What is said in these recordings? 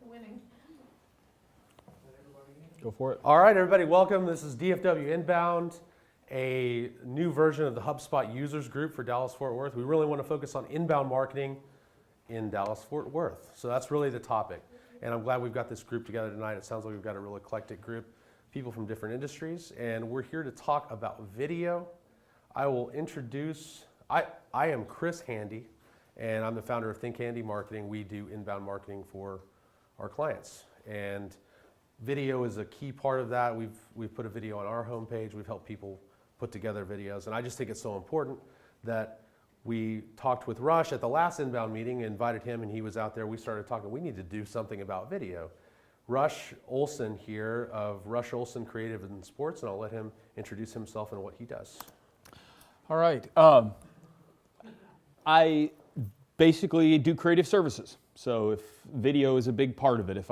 Winning. Go for it. All right, everybody, welcome. This is DFW Inbound, a new version of the Hubspot Users Group for Dallas-Fort Worth. We really want to focus on inbound marketing in Dallas-Fort Worth. So that's really the topic. And I'm glad we've got this group together tonight. It sounds like we've got a real eclectic group, people from different industries. And we're here to talk about video. I will introduce, I am Chris Handy, and I'm the founder of ThinkHandy Marketing. We do inbound marketing for our clients. And video is a key part of that. We've put a video on our homepage. We've helped people put together videos. And I just think it's so important that we talked with Rush at the last inbound meeting, invited him, and he was out there. We started talking, we need to do something about video. Rush Olson here of Rush Olson Creative and Sports, and I'll let him introduce himself and what he does. All right. I basically do creative services. So if video is a big part of it, if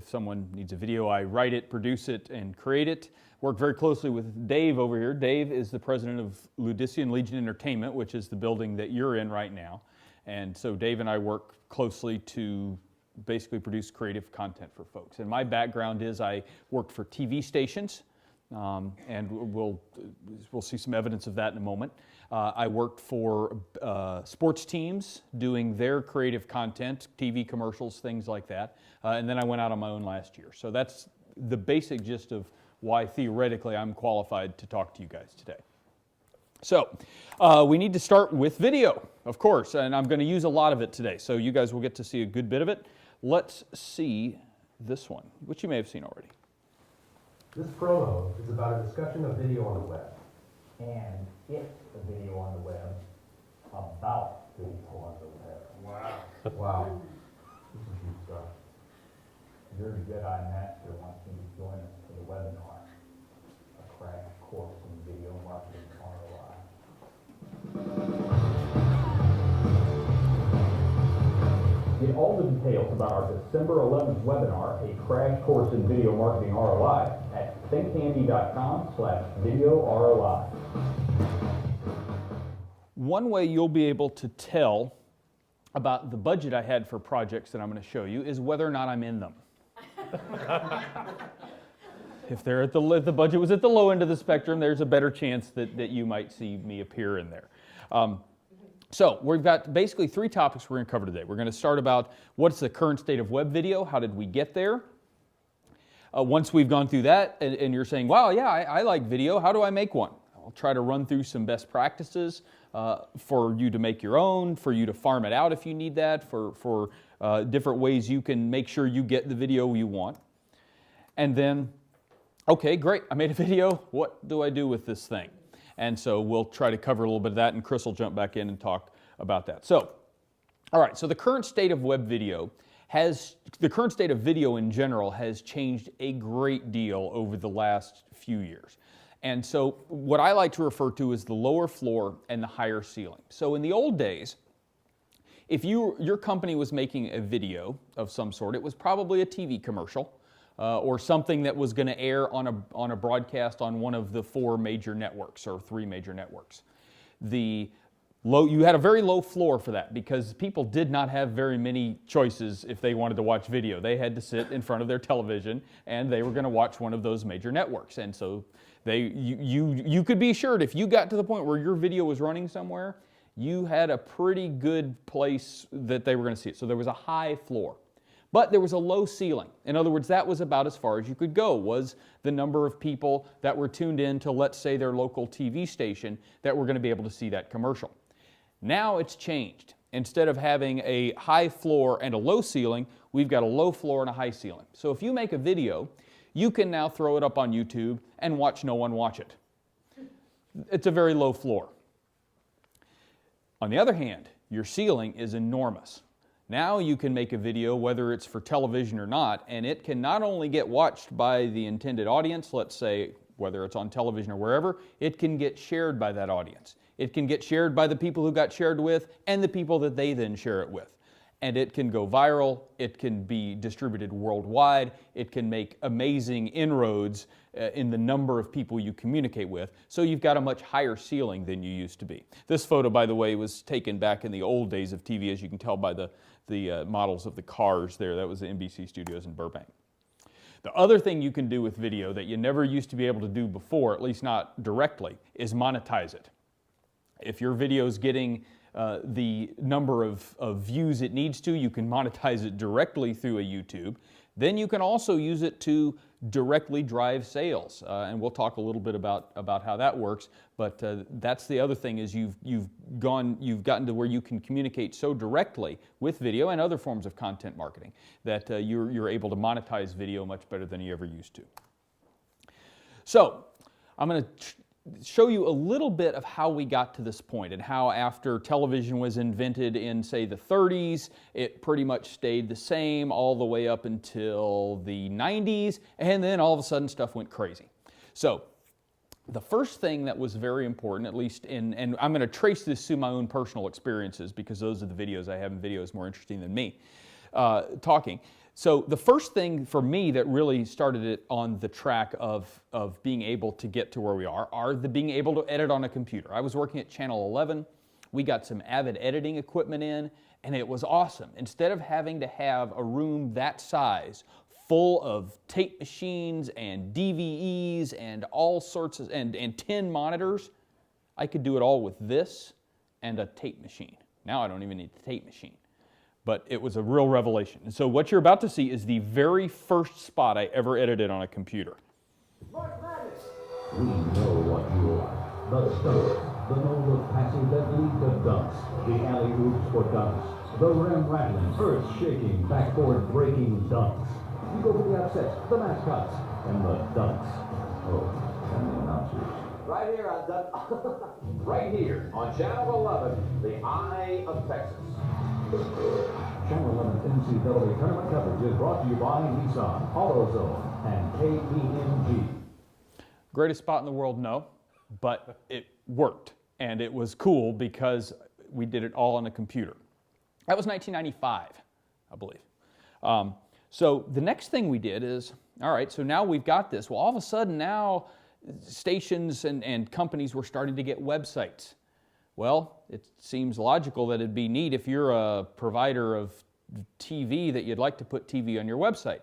someone needs a video, I write it, produce it, and create it. Work very closely with Dave over here. Dave is the president of Ludician Legion Entertainment, which is the building that you're in right now. And so Dave and I work closely to basically produce creative content for folks. And my background is I worked for TV stations, and we'll see some evidence of that in a moment. I worked for sports teams doing their creative content, TV commercials, things like that. And then I went out on my own last year. So that's the basic gist of why theoretically I'm qualified to talk to you guys today. So we need to start with video, of course, and I'm going to use a lot of it today. So you guys will get to see a good bit of it. Let's see this one, which you may have seen already. This promo is about a discussion of video on the web. And it's a video on the web about video on the web. Wow. Wow. This is good stuff. Your Jedi Master wants me to join us for the webinar, a crash course in video marketing ROI. Get all the details about our December 11th webinar, a crash course in video marketing ROI, at thinkhandy.com/video ROI. One way you'll be able to tell about the budget I had for projects that I'm going to show you is whether or not I'm in them. If they're at the budget was at the low end of the spectrum, there's a better chance that you might see me appear in there. So we've got basically three topics we're going to cover today. We're going to start about what's the current state of web video, how did we get there? Once we've gone through that and you're saying, wow, yeah, I like video, how do I make one? I'll try to run through some best practices for you to make your own, for you to farm it out if you need that, for different ways you can make sure you get the video you want. And then, okay, great, I made a video, what do I do with this thing? And so we'll try to cover a little bit of that, and Chris will jump back in and talk about that. So, all right, so the current state of web video the current state of video in general has changed a great deal over the last few years. And so what I like to refer to is the lower floor and the higher ceiling. So in the old days, if your company was making a video of some sort, it was probably a TV commercial or something that was going to air on a broadcast on one of the four major networks or three major networks. You had a very low floor for that because people did not have very many choices if they wanted to watch video. They had to sit in front of their television and they were going to watch one of those major networks. And so you could be assured if you got to the point where your video was running somewhere, you had a pretty good place that they were going to see it. So there was a high floor. But there was a low ceiling. In other words, that was about as far as you could go, was the number of people that were tuned in to, let's say, their local TV station that were going to be able to see that commercial. Now it's changed. Instead of having a high floor and a low ceiling, we've got a low floor and a high ceiling. So if you make a video, you can now throw it up on YouTube and watch no one watch it. It's a very low floor. On the other hand, your ceiling is enormous. Now you can make a video, whether it's for television or not, and it can not only get watched by the intended audience, let's say whether it's on television or wherever, it can get shared by that audience. It can get shared by the people who got shared with and the people that they then share it with. and it can go viral, it can be distributed worldwide, it can make amazing inroads in the number of people you communicate with, so you've got a much higher ceiling than you used to be. This photo, by the way, was taken back in the old days of TV, as you can tell by the models of the cars there. That was the NBC studios in Burbank. The other thing you can do with video that you never used to be able to do before, at least not directly, is monetize it. If your video is getting the number of views it needs to, you can monetize it directly through a YouTube. Then you can also use it to directly drive sales, and we'll talk a little bit about how that works. But that's the other thing, is you've gotten to where you can communicate so directly with video and other forms of content marketing that you're able to monetize video much better than you ever used to. So I'm going to show you a little bit of how we got to this point, and how after television was invented in, say, the 30s, it pretty much stayed the same all the way up until the 90s, and then all of a sudden stuff went crazy. So the first thing that was very important, at least and I'm going to trace this through my own personal experiences, because those are the videos I have, and video is more interesting than me talking. So the first thing for me that really started it on the track of being able to get to where we are the being able to edit on a computer. I was working at Channel 11. We got some Avid editing equipment in, and it was awesome. Instead of having to have a room that size full of tape machines and DVEs and all sorts of, and 10 monitors, I could do it all with this and a tape machine. Now I don't even need the tape machine. But it was a real revelation. And so what you're about to see is the very first spot I ever edited on a computer. We know what you like. The stuff, the no-look passes that lead to dunks, the alley-oops for dunks, the rim-rattling, earth-shaking, backboard-breaking dunks. You go for the upsets, the mascots, and the dunks. Oh, and the announcers. Right here on right here on Channel 11, the Eye of Texas. Channel 11's NCAA tournament coverage is brought to you by Nissan, AutoZone, and KPMG. Greatest spot in the world? No, but it worked, and it was cool because we did it all on a computer. That was 1995, I believe. So the next thing we did is, all right, so now we've got this. Well, all of a sudden now stations and companies were starting to get websites. Well, it seems logical that it'd be neat if you're a provider of TV that you'd like to put TV on your website.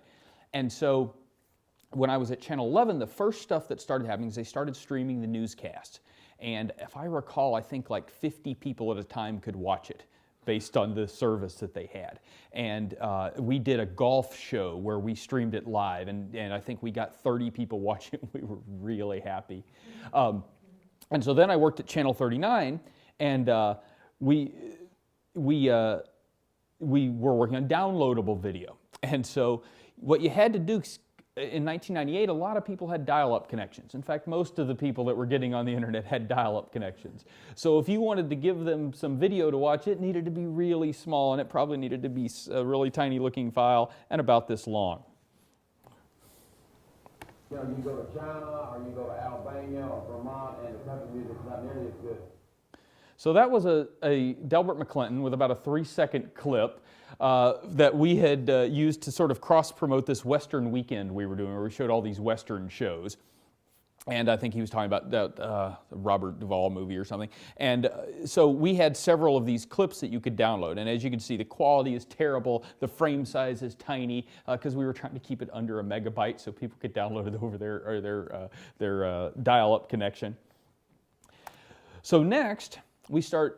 And so when I was at Channel 11, the first stuff that started happening is they started streaming the newscasts. And if I recall, I think like 50 people at a time could watch it based on the service that they had. And we did a golf show where we streamed it live, and I think we got 30 people watching. We were really happy. And so then I worked at Channel 39, and we were working on downloadable video. And so what you had to do in 1998, a lot of people had dial-up connections. In fact, most of the people that were getting on the internet had dial-up connections. So if you wanted to give them some video to watch, it needed to be really small, and it probably needed to be a really tiny looking file and about this long. You know, you go to China or you go to Albania or Vermont, and the country music's not nearly as good. So that was a Delbert McClinton with about a 3-second clip that we had used to sort of cross-promote this Western weekend we were doing, where we showed all these Western shows. And I think he was talking about that Robert Duvall movie or something. And so we had several of these clips that you could download. And as you can see, the quality is terrible. The frame size is tiny because we were trying to keep it under a megabyte so people could download it over their dial-up connection. So next,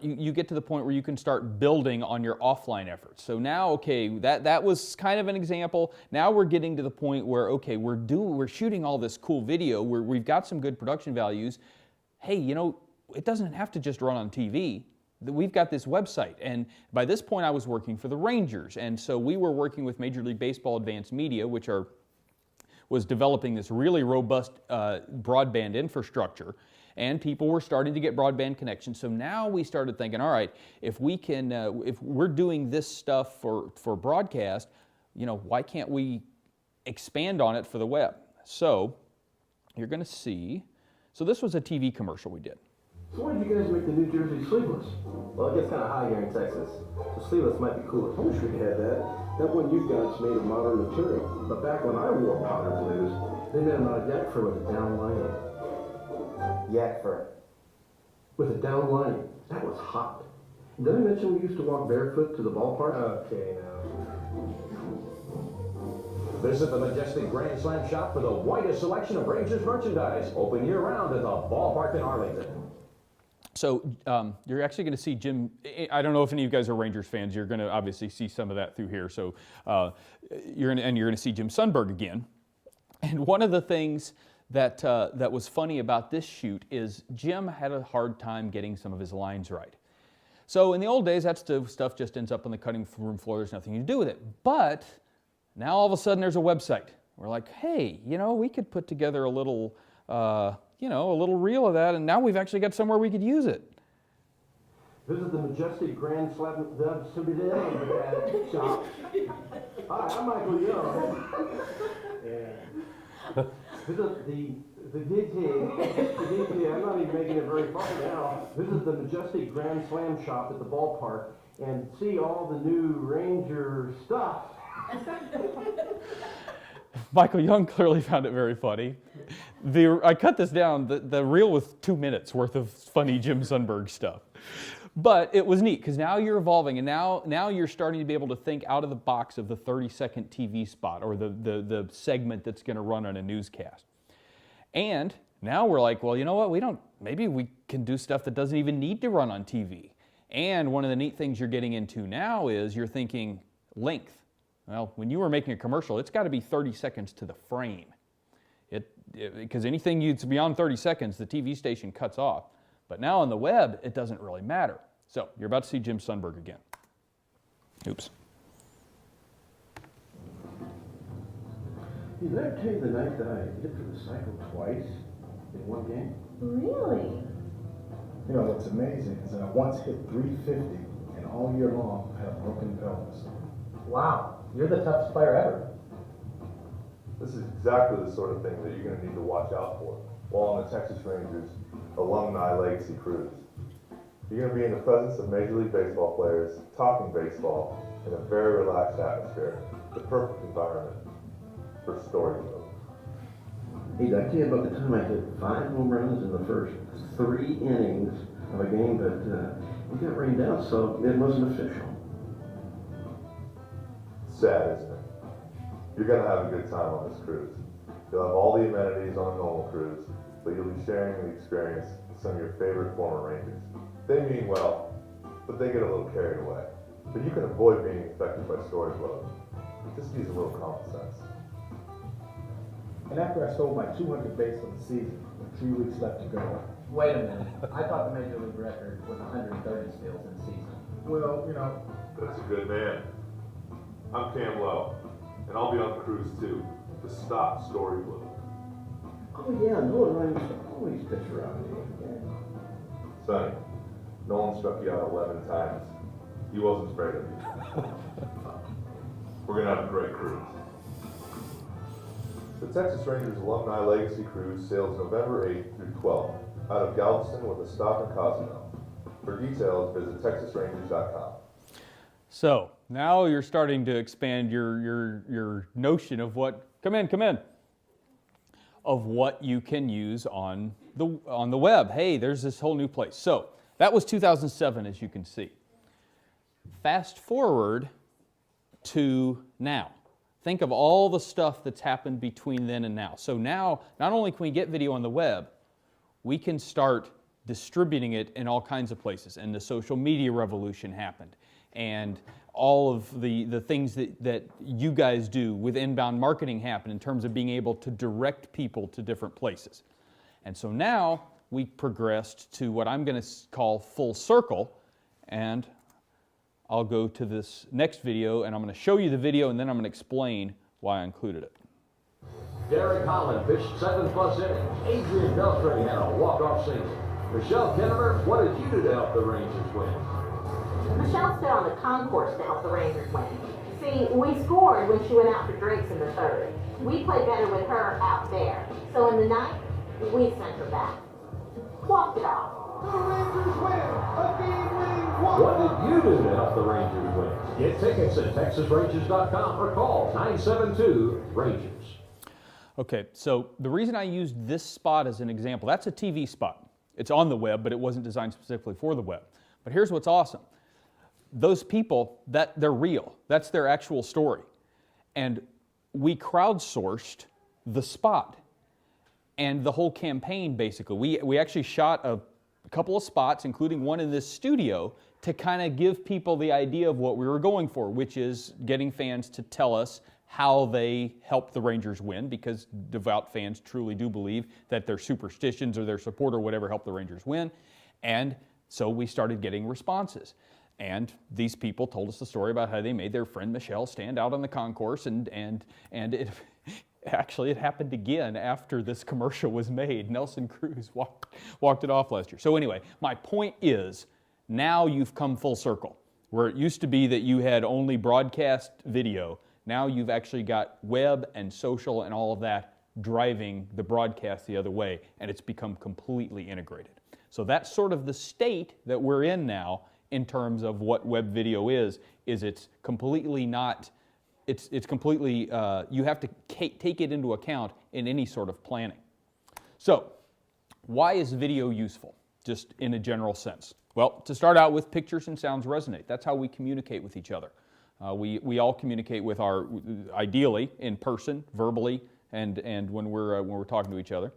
you get to the point where you can start building on your offline efforts. So now, okay, that was kind of an example. Now we're getting to the point where, okay, we're shooting all this cool video, we've got some good production values. Hey, you know, it doesn't have to just run on TV. We've got this website, and by this point I was working for the Rangers, and so we were working with Major League Baseball Advanced Media, which was developing this really robust broadband infrastructure. And people were starting to get broadband connections. So now we started thinking, all right, if we're doing this stuff for broadcast, you know, why can't we expand on it for the web? So you're going to see, so this was a TV commercial we did. So why did you guys make the New Jersey sleeveless? Well, it gets kind of hot here in Texas, so sleeveless might be cooler. I wish we had that. That one you've got is made of modern material. But back when I wore powder blues, they made them out of yak fur with a down lining. Yak fur. With a down lining. That was hot. Did I mention we used to walk barefoot to the ballpark? Okay, now. Visit the majestic Grand Slam shop for the widest selection of Rangers merchandise. Open year-round at the ballpark in Arlington. So you're actually going to see Jim. I don't know if any of you guys are Rangers fans. You're going to obviously see some of that through here. So you're going to see Jim Sundberg again. And one of the things that that was funny about this shoot is Jim had a hard time getting some of his lines right. So in the old days, that stuff just ends up on the cutting room floor. There's nothing to do with it. But now all of a sudden there's a website. We're like, hey, we could put together a little, a little reel of that, and now we've actually got somewhere we could use it. Visit the majestic Grand Slam shop. Hi, I'm Michael Young. Yeah. Visit the DT, I'm not even making it very far now. Visit the majestic Grand Slam shop at the ballpark and see all the new Ranger stuff. Michael Young clearly found it very funny. I cut this down. The reel was 2 minutes worth of funny Jim Sundberg stuff. But it was neat because now you're evolving, and now you're starting to be able to think out of the box of the 30-second TV spot or the segment that's going to run on a newscast. And now we're like, well, you know what? Maybe we can do stuff that doesn't even need to run on TV. And one of the neat things you're getting into now is you're thinking length. Well, when you were making a commercial, it's got to be 30 seconds to the frame. Because anything that's beyond 30 seconds, the TV station cuts off. But now on the web, it doesn't really matter. So you're about to see Jim Sundberg again. Oops. Did I tell you the night that I hit for the cycle twice in one game? Really? You know, what's amazing is that I once hit 350, and all year long I have broken pelvis. Wow, you're the toughest player ever. This is exactly the sort of thing that you're going to need to watch out for while on the Texas Rangers Alumni Legacy Cruise. You're going to be in the presence of Major League Baseball players talking baseball in a very relaxed atmosphere, the perfect environment for storytelling. Hey, did I tell you about the time I hit 5 home runs in the first 3 innings of a game, but it got rained out, so it wasn't official. Sad, isn't it? You're going to have a good time on this cruise. You'll have all the amenities on a normal cruise, but you'll be sharing the experience with some of your favorite former Rangers. They mean well, but they get a little carried away. But you can avoid being affected by storytelling. Just use a little common sense. And after I sold my 200 base of the season, with 3 weeks left to go. Wait a minute. I thought the Major League record was 130 steals in a season. Well, you know. That's a good man. I'm Cam Lowe, and I'll be on the cruise too, to stop story blue. Oh yeah, Nolan Ryan used to always pitch around me. Sonny, Nolan struck you out 11 times. He wasn't afraid of you. We're gonna have a great cruise. The Texas Rangers Alumni Legacy Cruise sails November 8th through 12th out of Galveston with a stop in Cozumel. For details, visit texasrangers.com. So now you're starting to expand your notion of what of what you can use on the web. Hey, there's this whole new place. So that was 2007, as you can see. Fast forward to now. Think of all the stuff that's happened between then and now. So now, not only can we get video on the web, we can start distributing it in all kinds of places. And the social media revolution happened. And all of the things that you guys do with inbound marketing happen in terms of being able to direct people to different places. And so now we progressed to what I'm going to call full circle, and I'll go to this next video, and I'm going to show you the video, and then I'm going to explain why I included it. Derek Holland pitched 7+ innings. Adrian Beltre had a walk-off single. Michelle Kennemer, what did you do to help the Rangers win? Michelle stood on the Concourse to help the Rangers win. See, we scored when she went out for drinks in the third. We played better with her out there. So in the ninth, we sent her back. Walked it off. What did you do to help the Rangers win? Get tickets at TexasRangers.com or call 972-RANGERS. Okay, so the reason I used this spot as an example, that's a TV spot. It's on the web, but it wasn't designed specifically for the web. But here's what's awesome. Those people, they're real. That's their actual story. And we crowdsourced the spot and the whole campaign, basically. We actually shot a couple of spots, including one in this studio, to kind of give people the idea of what we were going for, which is getting fans to tell us how they helped the Rangers win, because devout fans truly do believe that their superstitions or their support or whatever helped the Rangers win. And so we started getting responses. And these people told us the story about how they made their friend Michelle stand out on the concourse, and it actually it happened again after this commercial was made. Nelson Cruz walked it off last year. So anyway, my point is, now you've come full circle. Where it used to be that you had only broadcast video, now you've actually got web and social and all of that driving the broadcast the other way, and it's become completely integrated. So that's sort of the state that we're in now in terms of what web video is it's completely not, it's completely, you have to take it into account in any sort of planning. So, why is video useful, just in a general sense? Well, to start out with, pictures and sounds resonate. That's how we communicate with each other. We all communicate with ideally, in person, verbally, and when we're talking to each other.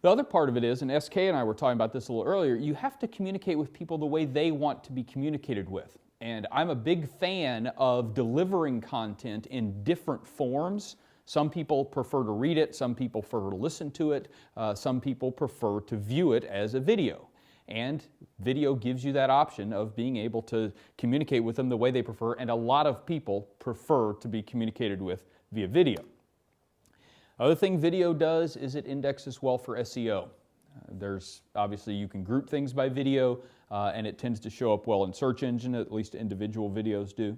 The other part of it is, and SK and I were talking about this a little earlier, you have to communicate with people the way they want to be communicated with. And I'm a big fan of delivering content in different forms. Some people prefer to read it, some people prefer to listen to it, some people prefer to view it as a video. And video gives you that option of being able to communicate with them the way they prefer, and a lot of people prefer to be communicated with via video. Other thing video does is it indexes well for SEO. There's obviously, you can group things by video, and it tends to show up well in search engine, at least individual videos do.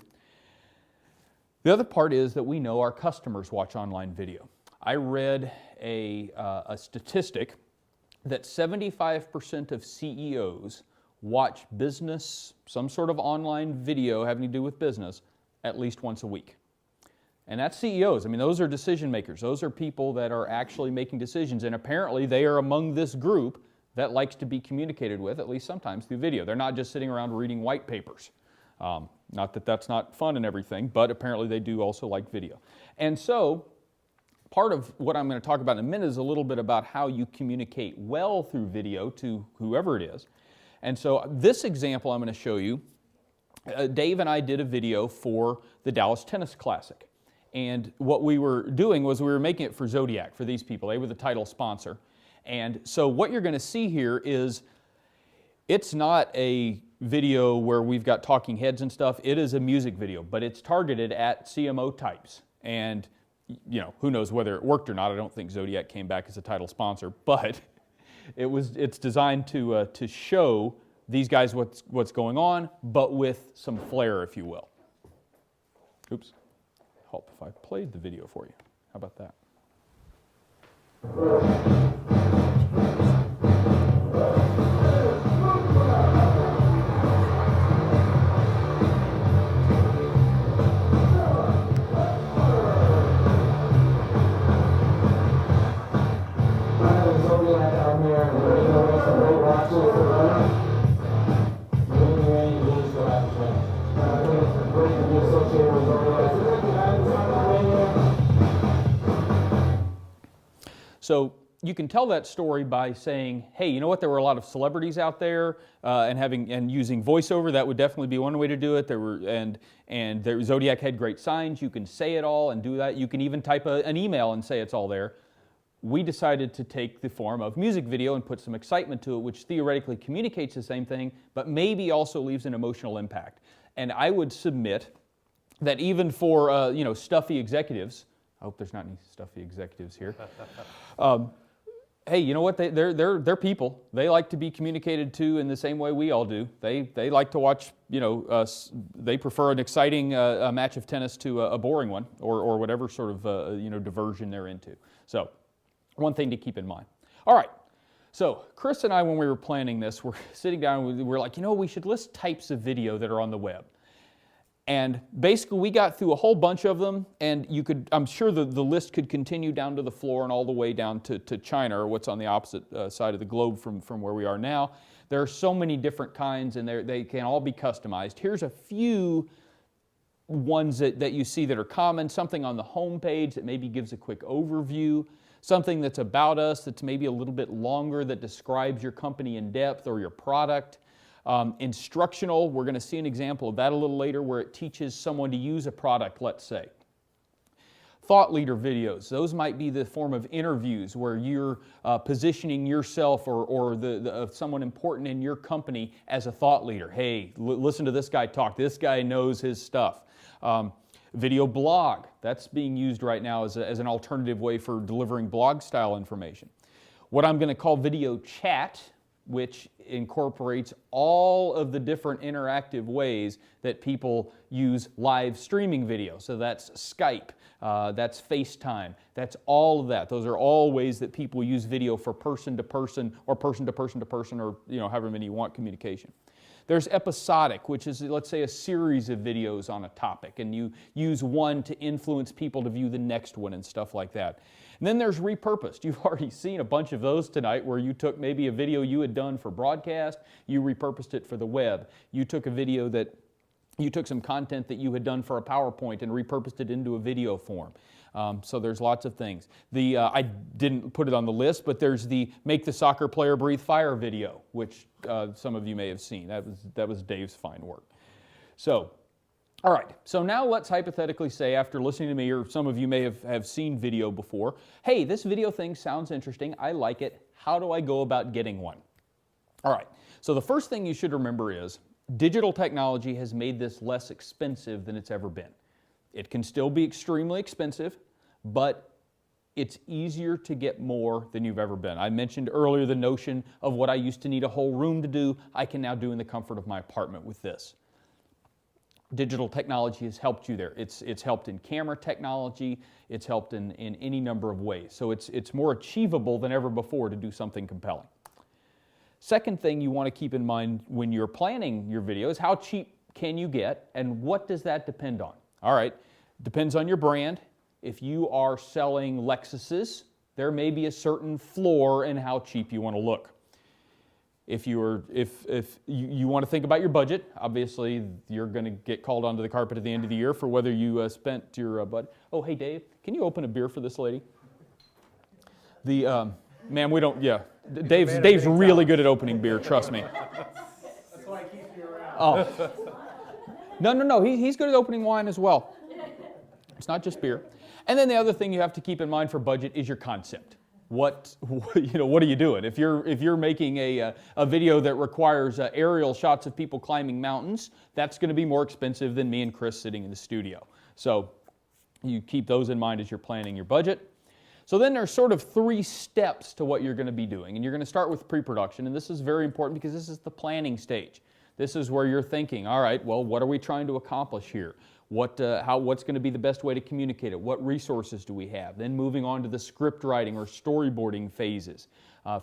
The other part is that we know our customers watch online video. I read a statistic that 75% of CEOs watch business, some sort of online video having to do with business, at least once a week. And that's CEOs. I mean, those are decision makers. Those are people that are actually making decisions. And apparently they are among this group that likes to be communicated with, at least sometimes, through video. They're not just sitting around reading white papers. Not that that's not fun and everything, but apparently they do also like video. And so, part of what I'm going to talk about in a minute is a little bit about how you communicate well through video to whoever it is. And so this example I'm going to show you, Dave and I did a video for the Dallas Tennis Classic. And what we were doing was we were making it for Zodiac, for these people. They were the title sponsor. And so what you're going to see here is, it's not a video where we've got talking heads and stuff. It is a music video, but it's targeted at CMO types. And you know, who knows whether it worked or not. I don't think Zodiac came back as a title sponsor, but it's designed to show these guys what's going on, but with some flair, if you will. Oops. Help if I played the video for you. How about that? So you can tell that story by saying, hey, you know what, there were a lot of celebrities out there and using voiceover. That would definitely be one way to do it. Zodiac had great signs. You can say it all and do that. You can even type an email and say it's all there. We decided to take the form of music video and put some excitement to it, which theoretically communicates the same thing, but maybe also leaves an emotional impact. And I would submit that even for stuffy executives, I hope there's not any stuffy executives here. Hey, you know what? They're people. They like to be communicated to in the same way we all do. They like to watch. They prefer an exciting match of tennis to a boring one, or whatever sort of diversion they're into. So, one thing to keep in mind. All right. So Chris and I, when we were planning this, we're sitting down, we were like, we should list types of video that are on the web. And basically we got through a whole bunch of them, and I'm sure the list could continue down to the floor and all the way down to China, or what's on the opposite side of the globe from where we are now. There are so many different kinds, and they can all be customized. Here's a few ones that you see that are common, something on the home page that maybe gives a quick overview, something that's about us that's maybe a little bit longer that describes your company in depth or your product. Instructional, we're going to see an example of that a little later where it teaches someone to use a product, let's say. Thought leader videos, those might be the form of interviews where you're positioning yourself or someone important in your company as a thought leader. Hey, listen to this guy talk. This guy knows his stuff. Video blog, that's being used right now as an alternative way for delivering blog style information. What I'm going to call video chat, which incorporates all of the different interactive ways that people use live streaming video. So that's Skype, that's FaceTime, that's all of that. Those are all ways that people use video for person to person or person to person to person, or however many you want communication. There's episodic, which is, let's say, a series of videos on a topic, and you use one to influence people to view the next one and stuff like that. And then there's repurposed. You've already seen a bunch of those tonight where you took maybe a video you had done for broadcast, you repurposed it for the web. You took some content that you had done for a PowerPoint and repurposed it into a video form. So there's lots of things. I didn't put it on the list, but there's the Make the Soccer Player Breathe Fire video, which some of you may have seen. That was Dave's fine work. So, all right, so now let's hypothetically say, after listening to me, or some of you may have seen video before, hey, this video thing sounds interesting, I like it, how do I go about getting one? All right, so the first thing you should remember is digital technology has made this less expensive than it's ever been. It can still be extremely expensive, but it's easier to get more than you've ever been. I mentioned earlier the notion of what I used to need a whole room to do, I can now do in the comfort of my apartment with this. Digital technology has helped you there. It's helped in camera technology, it's helped in any number of ways. So it's more achievable than ever before to do something compelling. Second thing you want to keep in mind when you're planning your video is how cheap can you get, and what does that depend on? All right, depends on your brand. If you are selling Lexuses, there may be a certain floor in how cheap you want to look. If you want to think about your budget, obviously you're going to get called onto the carpet at the end of the year for whether you spent your budget. Oh, hey Dave, can you open a beer for this lady? Man, we don't. Yeah, Dave's really good at opening beer. Trust me. That's why he keeps me around. Oh, no. He's good at opening wine as well. It's not just beer. And then the other thing you have to keep in mind for budget is your concept. What are you doing? If you're making a video that requires aerial shots of people climbing mountains, that's going to be more expensive than me and Chris sitting in the studio. So you keep those in mind as you're planning your budget. So then there's sort of 3 steps to what you're going to be doing. And you're going to start with pre-production, and this is very important because this is the planning stage. This is where you're thinking, all right, well, what are we trying to accomplish here? What's going to be the best way to communicate it? What resources do we have? Then moving on to the script writing or storyboarding phases,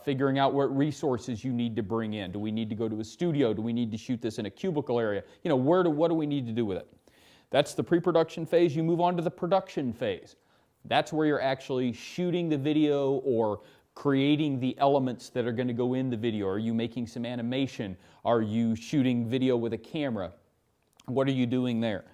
figuring out what resources you need to bring in. Do we need to go to a studio? Do we need to shoot this in a cubicle area? What do we need to do with it? That's the pre-production phase. You move on to the production phase. That's where you're actually shooting the video or creating the elements that are going to go in the video. Are you making some animation? Are you shooting video with a camera? What are you doing there?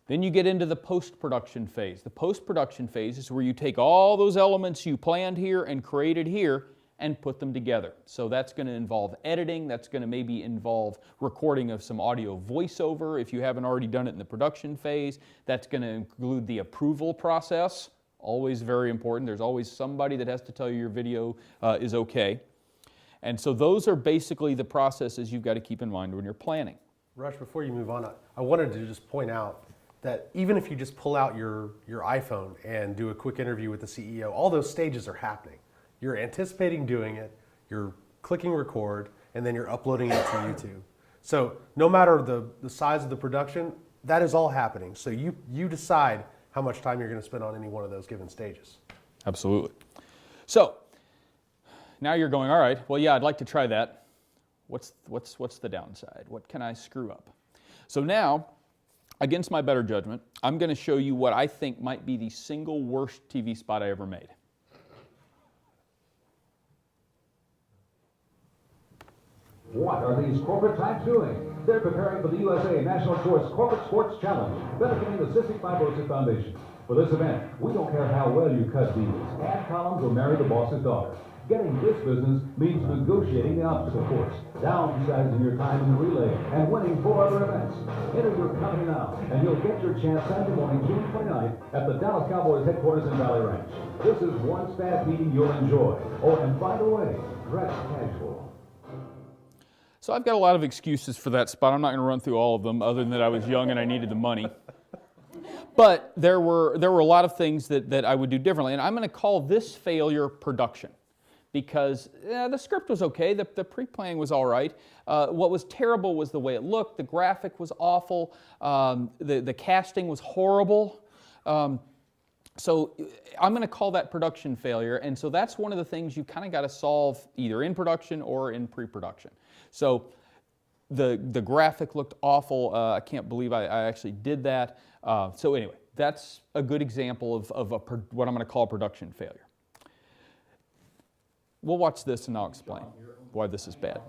Then you get into the post-production phase. The post-production phase is where you take all those elements you planned here and created here and put them together. So that's going to involve editing. That's going to maybe involve recording of some audio voiceover if you haven't already done it in the production phase. That's going to include the approval process. Always very important. There's always somebody that has to tell you your video is okay. And so those are basically the processes you've got to keep in mind when you're planning. Rush, before you move on, I wanted to just point out that even if you just pull out your iPhone and do a quick interview with the CEO, all those stages are happening. You're anticipating doing it, you're clicking record, and then you're uploading it to YouTube. So no matter the size of the production, that is all happening. So you decide how much time you're going to spend on any one of those given stages. Absolutely. So now you're going, all right, well, yeah, I'd like to try that. What's the downside? What can I screw up? So now, against my better judgment, I'm going to show you what I think might be the single worst TV spot I ever made. What are these corporate types doing? They're preparing for the USA National Tour's Corporate Sports Challenge, benefiting the Cystic Fibrosis Foundation. For this event, we don't care how well you cut deals, ad columns, or marry the boss's daughter. Getting this business means negotiating the obstacle course, downsizing your time in the relay, and winning 4 other events. Enter your company now, and you'll get your chance Saturday morning, June 29th, at the Dallas Cowboys headquarters in Valley Ranch. This is one staff meeting you'll enjoy. Oh, and by the way, dress casual. So I've got a lot of excuses for that spot. I'm not going to run through all of them, other than that I was young and I needed the money. But there were a lot of things that I would do differently, and I'm going to call this failure production. Because the script was okay, the pre-planning was all right. What was terrible was the way it looked, the graphic was awful, the casting was horrible. So I'm going to call that production failure, and so that's one of the things you kind of got to solve either in production or in pre-production. So the graphic looked awful. I can't believe I actually did that. So anyway, that's a good example of what I'm going to call a production failure. We'll watch this and I'll explain why this is bad.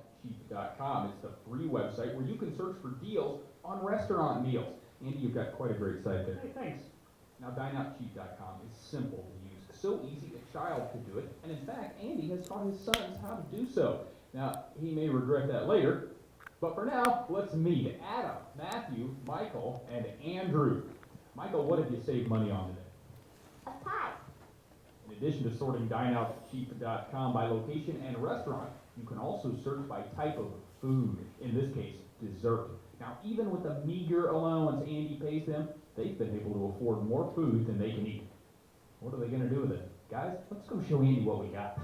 DineOutCheap.com is the free website where you can search for deals on restaurant meals. Andy, you've got quite a great site there. Hey, thanks. Now, DineOutCheap.com is simple to use, so easy a child could do it, and in fact, Andy has taught his sons how to do so. Now, he may regret that later, but for now, let's meet Adam, Matthew, Michael, and Andrew. Michael, what have you saved money on today? A pie. In addition to sorting DineOutCheap.com by location and restaurant, you can also search by type of food, in this case, dessert. Now, even with the meager allowance Andy pays them, they've been able to afford more food than they can eat. What are they going to do with it? Guys, let's go show Andy what we got.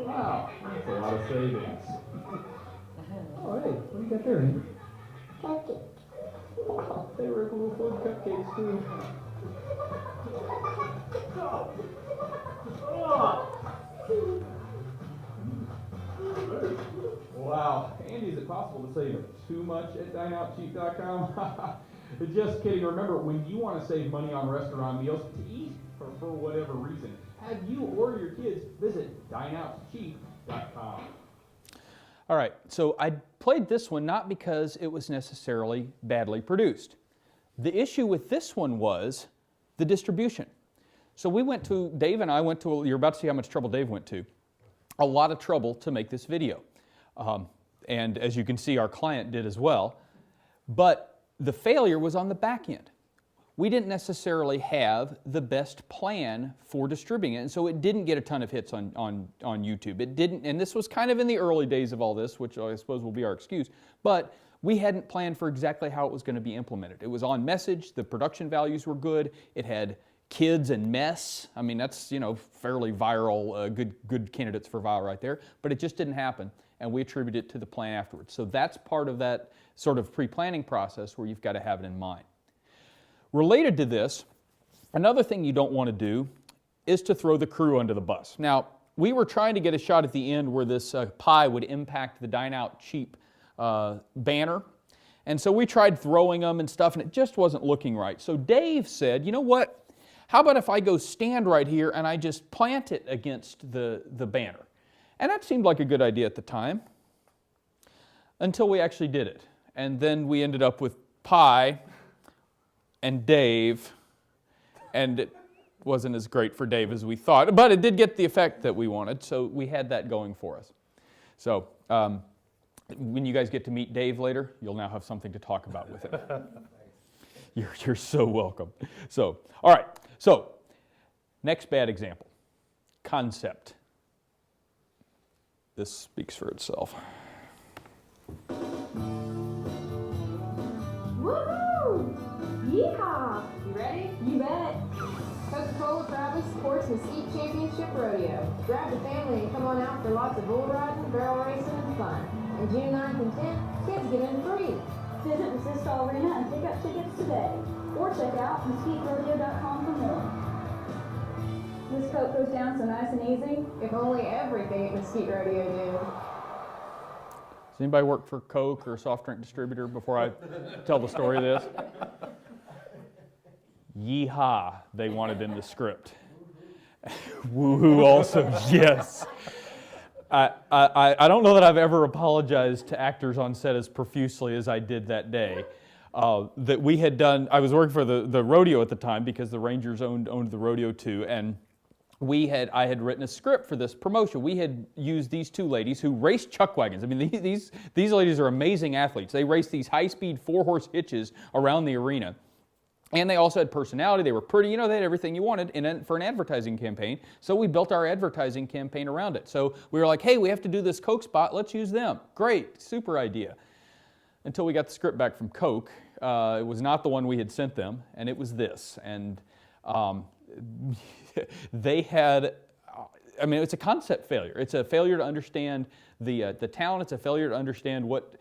Wow, that's a lot of savings. Oh, hey, what do you got there, Andy? Cupcake. Wow, they were little food cupcakes, too. Wow, Andy, is it possible to save too much at DineOutCheap.com? Just kidding. Remember, when you want to save money on restaurant meals to eat for whatever reason, have you or your kids visit DineOutCheap.com. All right, so I played this one not because it was necessarily badly produced. The issue with this one was the distribution. So Dave and I went to, you're about to see how much trouble Dave went to, a lot of trouble to make this video. And as you can see, our client did as well. But the failure was on the back end. We didn't necessarily have the best plan for distributing it, and so it didn't get a ton of hits on YouTube. It didn't, and this was kind of in the early days of all this, which I suppose will be our excuse, but we hadn't planned for exactly how it was going to be implemented. It was on message, the production values were good, it had kids and mess. I mean, that's, fairly viral, good candidates for viral right there, but it just didn't happen, and we attribute it to the plan afterwards. So that's part of that sort of pre-planning process where you've got to have it in mind. Related to this, another thing you don't want to do is to throw the crew under the bus. Now, we were trying to get a shot at the end where this pie would impact the Dine Out Cheap banner, and so we tried throwing them and stuff, and it just wasn't looking right. So Dave said, you know what, how about if I go stand right here and I just plant it against the banner? And that seemed like a good idea at the time, until we actually did it. And then we ended up with pie and Dave, and it wasn't as great for Dave as we thought, but it did get the effect that we wanted, so we had that going for us. So when you guys get to meet Dave later, you'll now have something to talk about with him. You're so welcome. So, all right, so next bad example, concept. This speaks for itself. Woohoo! Yeehaw! You ready? You bet! Coca-Cola proudly supports Mesquite Championship Rodeo. Grab the family and come on out for lots of bull riding, barrel racing, and fun. And June 9th and 10th, kids get in free. Visit the Sistall Arena and pick up tickets today, or check out mesquiterodeo.com for more. This coat goes down so nice and easy. If only everything at Mesquite Rodeo did. Does anybody work for Coke or a soft drink distributor before I tell the story of this? Yeehaw, they wanted in the script. Woohoo also, yes. I don't know that I've ever apologized to actors on set as profusely as I did that day. That we had done, I was working for the rodeo at the time because the Rangers owned the rodeo too, and I had written a script for this promotion. We had used these two ladies who raced chuck wagons. I mean, these ladies are amazing athletes. They raced these high-speed 4-horse hitches around the arena. And they also had personality. They were pretty, they had everything you wanted for an advertising campaign. So we built our advertising campaign around it. So we were like, hey, we have to do this Coke spot. Let's use them. Great, super idea. Until we got the script back from Coke. It was not the one we had sent them, and it was this. And they had, it's a concept failure. It's a failure to understand the talent. It's a failure to understand what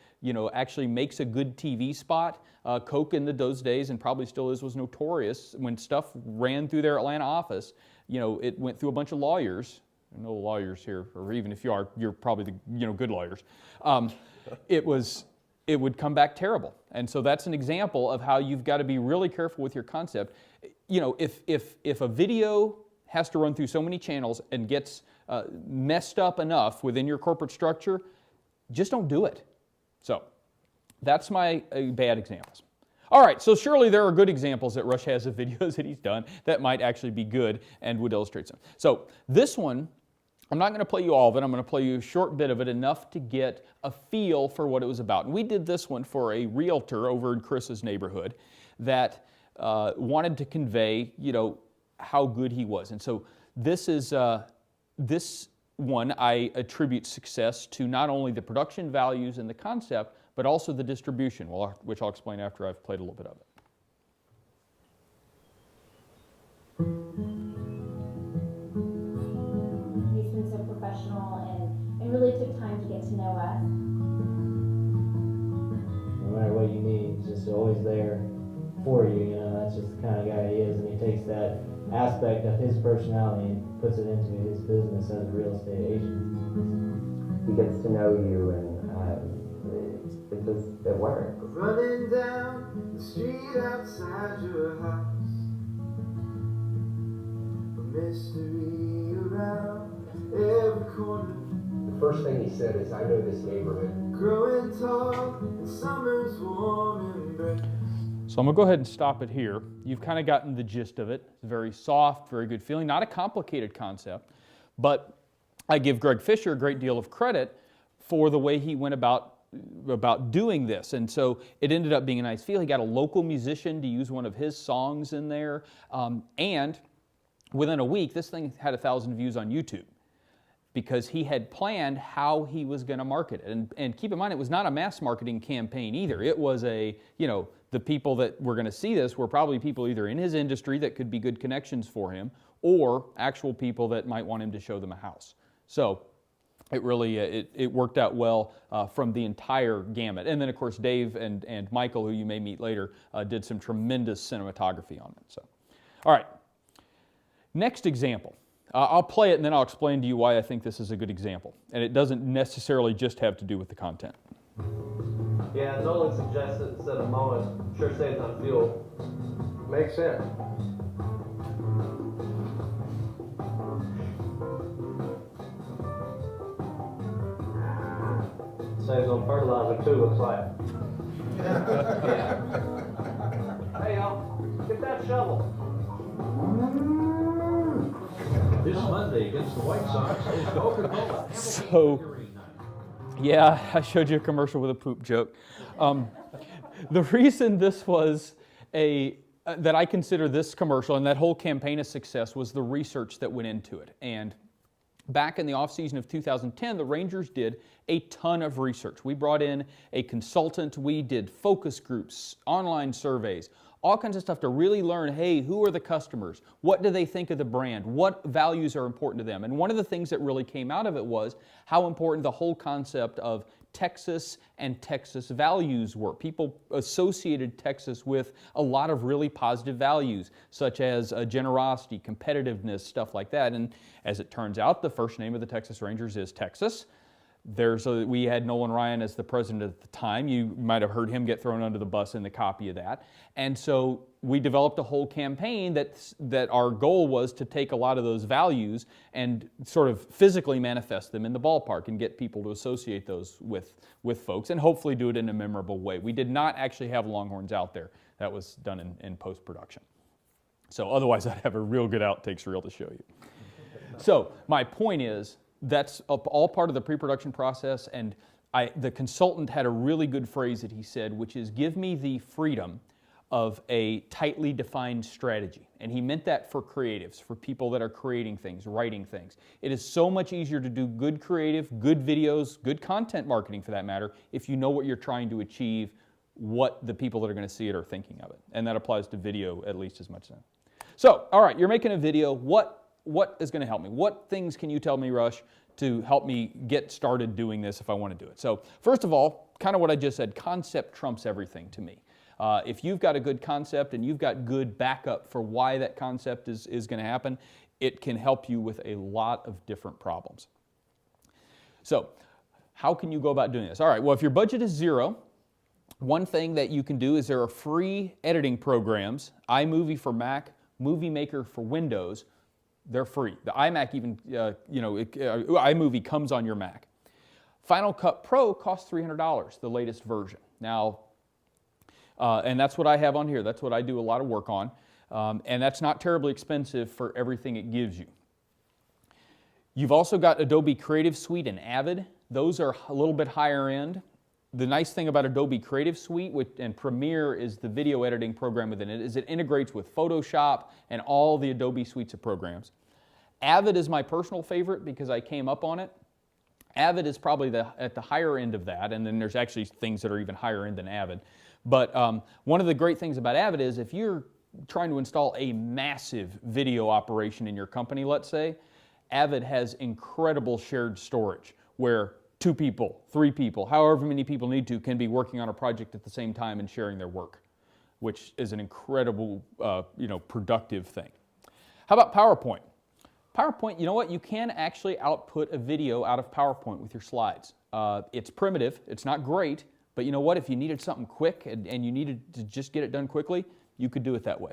actually makes a good TV spot. Coke in those days, and probably still is, was notorious when stuff ran through their Atlanta office. It went through a bunch of lawyers. No lawyers here, or even if you are, you're probably the good lawyers. It would come back terrible, and so that's an example of how you've got to be really careful with your concept. If a video has to run through so many channels and gets messed up enough within your corporate structure, just don't do it. So that's my bad examples. All right, so surely there are good examples that Rush has of videos that he's done that might actually be good and would illustrate some. So this one, I'm not going to play you all of it. I'm going to play you a short bit of it, enough to get a feel for what it was about. And we did this one for a realtor over in Chris's neighborhood that wanted to convey, how good he was. And so this is this one I attribute success to not only the production values and the concept, but also the distribution, which I'll explain after I've played a little bit of it. He's been so professional and really took time to get to know us. No matter what you need, he's just always there for you, that's just the kind of guy he is, and he takes that aspect of his personality and puts it into his business as a real estate agent. He gets to know you, and it works. Running down the street outside your house, a mystery around every corner. The first thing he said is, I know this neighborhood. Growing tall in summer's warm embrace. So I'm going to go ahead and stop it here. You've kind of gotten the gist of it. It's very soft, very good feeling, not a complicated concept, but I give Greg Fischer a great deal of credit for the way he went about doing this. And so it ended up being a nice feel. He got a local musician to use one of his songs in there. And within a week, this thing had 1,000 views on YouTube because he had planned how he was going to market it. And keep in mind, it was not a mass marketing campaign either. It was the people that were going to see this were probably people either in his industry that could be good connections for him, or actual people that might want him to show them a house. So it really it worked out well from the entire gamut. And then, of course, Dave and Michael, who you may meet later, did some tremendous cinematography on it. So, all right. Next example. I'll play it and then I'll explain to you why I think this is a good example. And it doesn't necessarily just have to do with the content. Yeah, Nolan suggested instead of mowing, sure saves on fuel. Makes sense. Saves on fertilizer too, looks like. Yeah. Hey y'all, get that shovel. This Monday against the White Sox is Coca-Cola. So, yeah, I showed you a commercial with a poop joke. The reason this was that I consider this commercial and that whole campaign a success was the research that went into it. And back in the off-season of 2010, the Rangers did a ton of research. We brought in a consultant, we did focus groups, online surveys, all kinds of stuff to really learn, hey, who are the customers? What do they think of the brand? What values are important to them? And one of the things that really came out of it was how important the whole concept of Texas and Texas values were. People associated Texas with a lot of really positive values, such as generosity, competitiveness, stuff like that. And as it turns out, the first name of the Texas Rangers is Texas. We had Nolan Ryan as the president at the time. You might have heard him get thrown under the bus in the copy of that. And so we developed a whole campaign that our goal was to take a lot of those values and sort of physically manifest them in the ballpark and get people to associate those with folks and hopefully do it in a memorable way. We did not actually have Longhorns out there. That was done in post-production. So otherwise I'd have a real good outtakes reel to show you. So my point is, that's all part of the pre-production process, and the consultant had a really good phrase that he said, which is, give me the freedom of a tightly defined strategy. And he meant that for creatives, for people that are creating things, writing things. It is so much easier to do good creative, good videos, good content marketing for that matter, if you know what you're trying to achieve, what the people that are going to see it are thinking of it. And that applies to video at least as much as that. So, all right, you're making a video. What is going to help me? What things can you tell me, Rush, to help me get started doing this if I want to do it? So first of all, kind of what I just said, concept trumps everything to me. If you've got a good concept and you've got good backup for why that concept is going to happen, it can help you with a lot of different problems. So how can you go about doing this? All right, well, if your budget is zero, one thing that you can do is there are free editing programs, iMovie for Mac, Movie Maker for Windows. They're free. The iMac even, iMovie comes on your Mac. Final Cut Pro costs $300, the latest version. Now, and that's what I have on here. That's what I do a lot of work on. And that's not terribly expensive for everything it gives you. You've also got Adobe Creative Suite and Avid. Those are a little bit higher end. The nice thing about Adobe Creative Suite and Premiere is the video editing program within it, is it integrates with Photoshop and all the Adobe suites of programs. Avid is my personal favorite because I came up on it. Avid is probably at the higher end of that, and then there's actually things that are even higher end than Avid. But one of the great things about Avid is if you're trying to install a massive video operation in your company, let's say, Avid has incredible shared storage where 2 people, 3 people, however many people need to, can be working on a project at the same time and sharing their work, which is an incredible, productive thing. How about PowerPoint? PowerPoint, you know what? You can actually output a video out of PowerPoint with your slides. It's primitive. It's not great. But you know what? If you needed something quick and you needed to just get it done quickly, you could do it that way.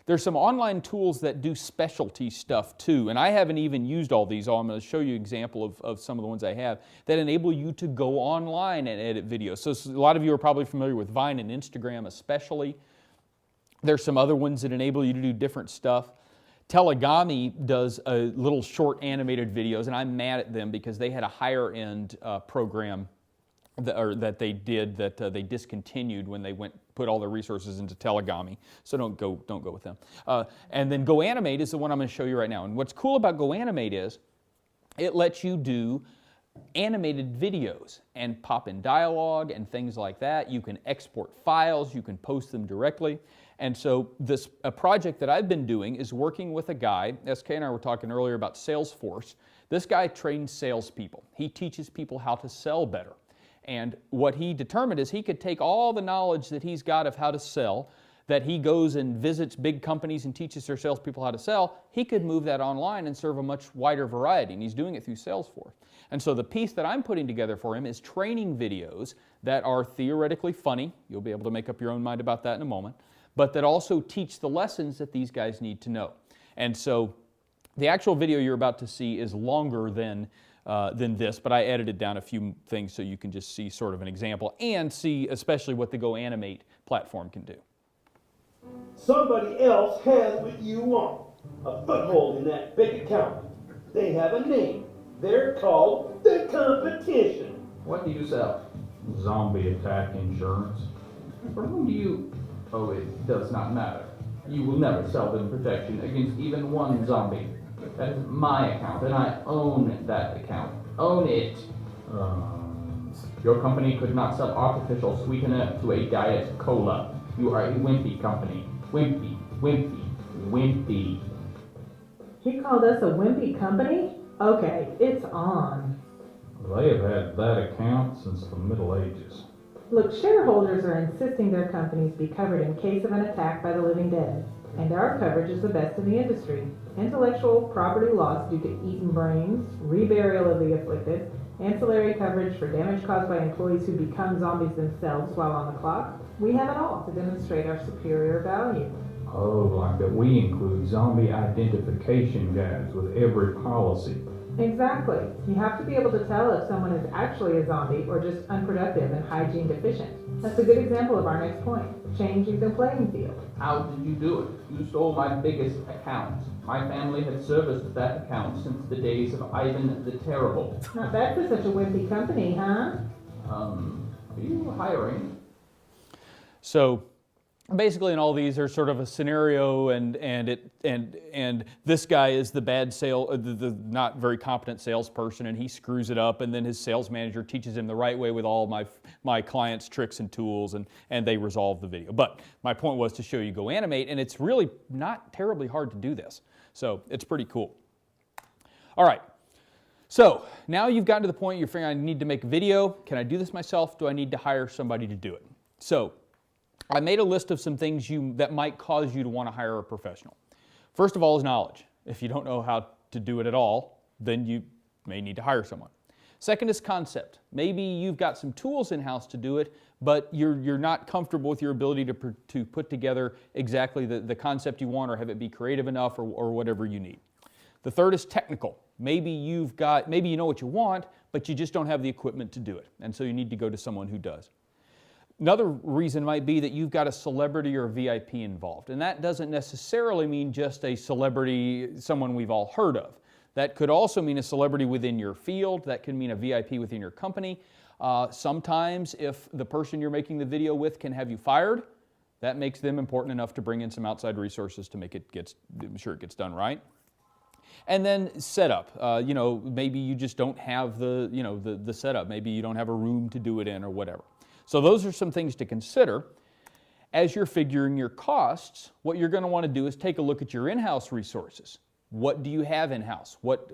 There's some online tools that do specialty stuff too, and I haven't even used all these. I'm going to show you an example of some of the ones I have that enable you to go online and edit videos. So a lot of you are probably familiar with Vine and Instagram especially. There's some other ones that enable you to do different stuff. Telegami does a little short animated videos, and I'm mad at them because they had a higher end program that they did that they discontinued when they put all their resources into Telegami. So don't go with them. And then GoAnimate is the one I'm going to show you right now. And what's cool about GoAnimate is it lets you do animated videos and pop in dialogue and things like that. You can export files. You can post them directly. And so a project that I've been doing is working with a guy. SK and I were talking earlier about Salesforce. This guy trains salespeople. He teaches people how to sell better. And what he determined is he could take all the knowledge that he's got of how to sell, that he goes and visits big companies and teaches their salespeople how to sell, he could move that online and serve a much wider variety, and he's doing it through Salesforce. And so the piece that I'm putting together for him is training videos that are theoretically funny. You'll be able to make up your own mind about that in a moment, but that also teach the lessons that these guys need to know. And so the actual video you're about to see is longer than this, but I edited down a few things so you can just see sort of an example and see especially what the GoAnimate platform can do. Somebody else has what you want. A foothold in that big account. They have a name. They're called the competition. What do you sell? Zombie attack insurance. For whom do you... Oh, it does not matter. You will never sell them protection against even one zombie. That is my account, and I own that account. Own it. Your company could not sell artificial sweetener to a diet cola. You are a wimpy company. Wimpy, wimpy, wimpy. He called us a wimpy company? Okay, it's on. They have had that account since the Middle Ages. Look, shareholders are insisting their companies be covered in case of an attack by the living dead. And our coverage is the best in the industry. Intellectual property loss due to eaten brains, reburial of the afflicted, ancillary coverage for damage caused by employees who become zombies themselves while on the clock. We have it all to demonstrate our superior value. Oh, like that we include zombie identification guides with every policy. Exactly. You have to be able to tell if someone is actually a zombie or just unproductive and hygiene deficient. That's a good example of our next point, changing the playing field. How did you do it? You stole my biggest account. My family had serviced that account since the days of Ivan the Terrible. Not bad for such a wimpy company, huh? Are you hiring? So basically in all these there's sort of a scenario and this guy is the bad the not very competent salesperson, and he screws it up, and then his sales manager teaches him the right way with all my clients' tricks and tools, and they resolve the video. But my point was to show you go animate, and it's really not terribly hard to do this. So it's pretty cool. All right. So now you've gotten to the point you're figuring I need to make a video. Can I do this myself? Do I need to hire somebody to do it? So I made a list of some things that might cause you to want to hire a professional. First of all is knowledge. If you don't know how to do it at all, then you may need to hire someone. Second is concept. Maybe you've got some tools in-house to do it, but you're not comfortable with your ability to put together exactly the concept you want, or have it be creative enough, or whatever you need. The third is technical. Maybe you know what you want, but you just don't have the equipment to do it, and so you need to go to someone who does. Another reason might be that you've got a celebrity or a VIP involved, and that doesn't necessarily mean just a celebrity, someone we've all heard of. That could also mean a celebrity within your field. That can mean a VIP within your company. Sometimes if the person you're making the video with can have you fired, that makes them important enough to bring in some outside resources to make sure it gets done right. And then setup. Maybe you just don't have the setup. Maybe you don't have a room to do it in or whatever. So those are some things to consider. As you're figuring your costs, what you're going to want to do is take a look at your in-house resources. What do you have in-house? What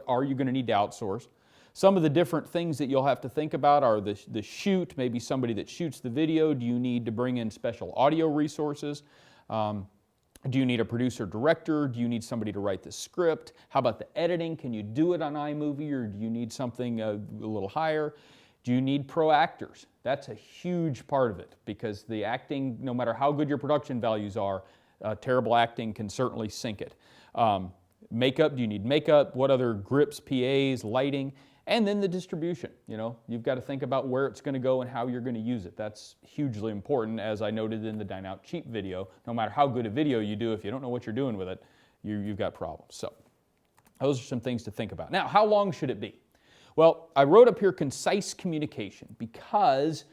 are you going to need to outsource? Some of the different things that you'll have to think about are the shoot, maybe somebody that shoots the video. Do you need to bring in special audio resources? Do you need a producer-director? Do you need somebody to write the script? How about the editing? Can you do it on iMovie, or do you need something a little higher? Do you need pro actors? That's a huge part of it, because the acting, no matter how good your production values are, terrible acting can certainly sink it. Makeup, do you need makeup? What other grips, PAs, lighting? And then the distribution. You've got to think about where it's going to go and how you're going to use it. That's hugely important, as I noted in the Dine Out Cheap video. No matter how good a video you do, if you don't know what you're doing with it, you've got problems. So those are some things to think about. Now, how long should it be? Well, I wrote up here concise communication, because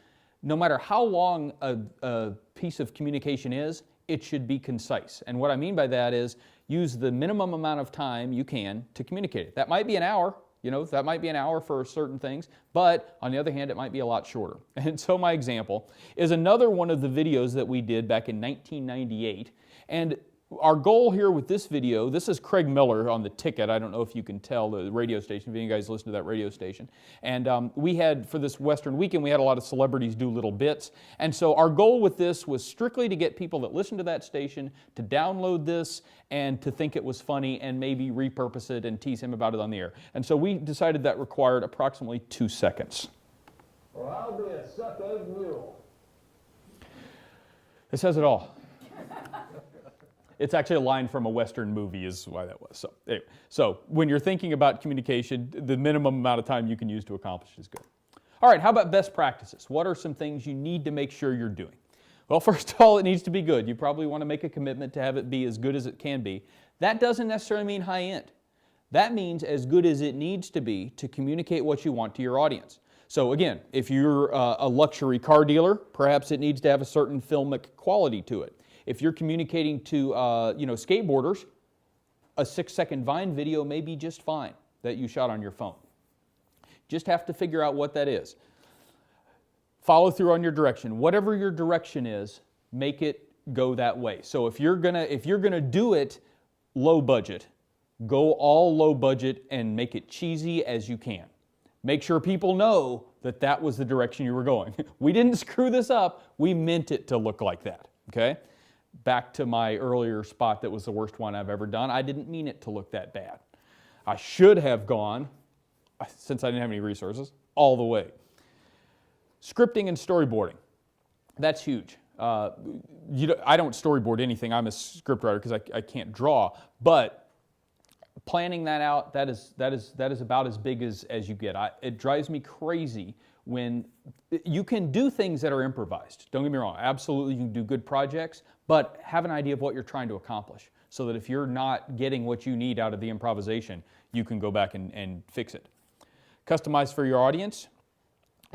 no matter how long a piece of communication is, it should be concise. And what I mean by that is use the minimum amount of time you can to communicate it. That might be an hour, that might be an hour for certain things, but on the other hand, it might be a lot shorter. And so my example is another one of the videos that we did back in 1998. And our goal here with this video, this is Craig Miller on the ticket. I don't know if you can tell, the radio station, if you guys listen to that radio station. And we had, for this Western weekend, we had a lot of celebrities do little bits. And so our goal with this was strictly to get people that listen to that station to download this and to think it was funny and maybe repurpose it and tease him about it on the air. And so we decided that required approximately 2 seconds. Or I'll be a suck-egg mule. This says it all. It's actually a line from a Western movie is why that was. So anyway, so when you're thinking about communication, the minimum amount of time you can use to accomplish is good. All right, how about best practices? What are some things you need to make sure you're doing? Well, first of all, it needs to be good. You probably want to make a commitment to have it be as good as it can be. That doesn't necessarily mean high end. That means as good as it needs to be to communicate what you want to your audience. So again, if you're a luxury car dealer, perhaps it needs to have a certain filmic quality to it. If you're communicating to skateboarders, a 6-second Vine video may be just fine that you shot on your phone. Just have to figure out what that is. Follow through on your direction. Whatever your direction is, make it go that way. So if you're gonna do it low budget, go all low budget and make it cheesy as you can. Make sure people know that that was the direction you were going. We didn't screw this up. We meant it to look like that, okay? Back to my earlier spot that was the worst one I've ever done. I didn't mean it to look that bad. I should have gone, since I didn't have any resources, all the way. Scripting and storyboarding. That's huge. I don't storyboard anything. I'm a scriptwriter because I can't draw. But planning that out, that is about as big as you get. It drives me crazy when you can do things that are improvised. Don't get me wrong. Absolutely, you can do good projects, but have an idea of what you're trying to accomplish so that if you're not getting what you need out of the improvisation, you can go back and fix it. Customize for your audience.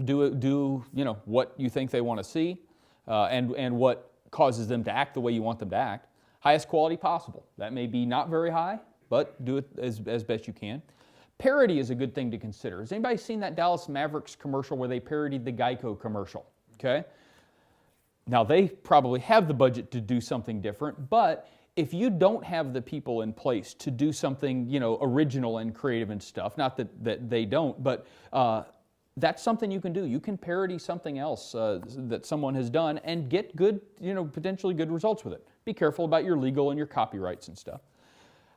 Do what you think they want to see and what causes them to act the way you want them to act. Highest quality possible. That may be not very high, but do it as best you can. Parody is a good thing to consider. Has anybody seen that Dallas Mavericks commercial where they parodied the Geico commercial? Okay. Now they probably have the budget to do something different, but if you don't have the people in place to do something, original and creative and stuff, not that they don't, but that's something you can do. You can parody something else that someone has done and get good, potentially good results with it. Be careful about your legal and your copyrights and stuff.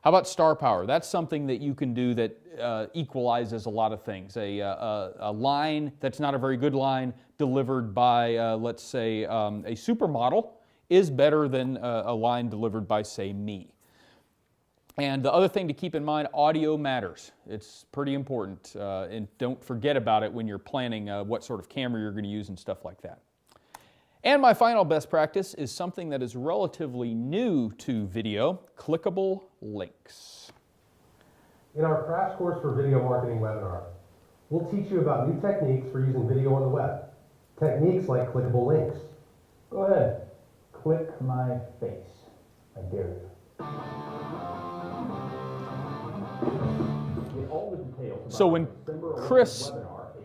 How about star power? That's something that you can do that equalizes a lot of things. A line that's not a very good line delivered by, let's say, a supermodel is better than a line delivered by, say, me. And the other thing to keep in mind, audio matters. It's pretty important. And don't forget about it when you're planning what sort of camera you're going to use and stuff like that. And my final best practice is something that is relatively new to video, clickable links. In our crash course for video marketing webinar, we'll teach you about new techniques for using video on the web. Techniques like clickable links. Go ahead, click my face. I dare you. So when Chris